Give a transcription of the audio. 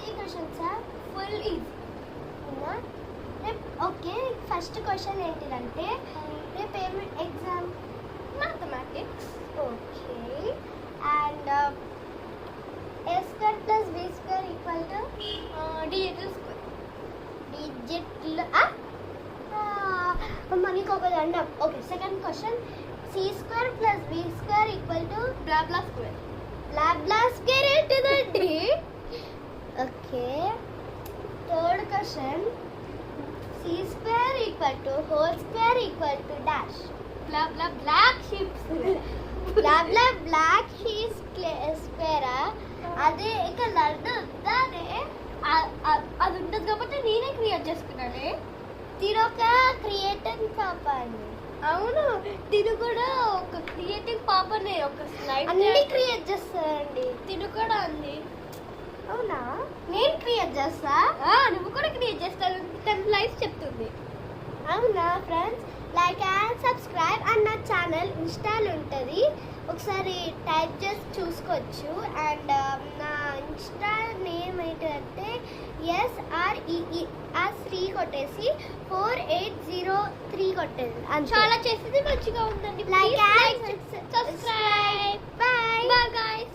3 questions are full easy. Okay, first question ఏంటిదంటే రేపు ఏమి exam? Mathematics. Okay, and a square plus b square equal to digital square. Digit మనకి ఒక దండం. Okay, second question c square plus b square equal to blah blah square. Laplace square ఏంటిదండి? Okay, third question c square equal to whole square equal to dash. Blah blah black sheeps. Blah blah black sheep స్క్వేరా? అదే ఇక లడ్డు దానే అది ఉంటుంది కాబట్టి నేనే create చేసుకున్నానే. తిరొక creative పాప అండి. అవును, తిను కూడా ఒక క్రియేటింగ్ పాపనే. ఒక స్లైడ్ అన్ని క్రియేట్ చేస్తారండి. తిను కూడా అంది. అవునా? నేను క్రియేట్ చేస్తా. నువ్వు కూడా క్రియేట్ చేస్తాను. 10 లైఫ్ చెప్తుంది. అవునా friends? Like and subscribe and నా ఛానల్ ఇన్స్టాల్ ఉంటుంది, ఒకసారి టైప్ చేసి చూసుకోవచ్చు. అండ్ నా ఇన్స్టా నేమ్ ఏంటంటే SREE ఆ 3 కొట్టేసి 4803 కొట్టేసి చాలా చేసేది మంచిగా ఉందండి. Like and subscribe. Bye. Bye guys.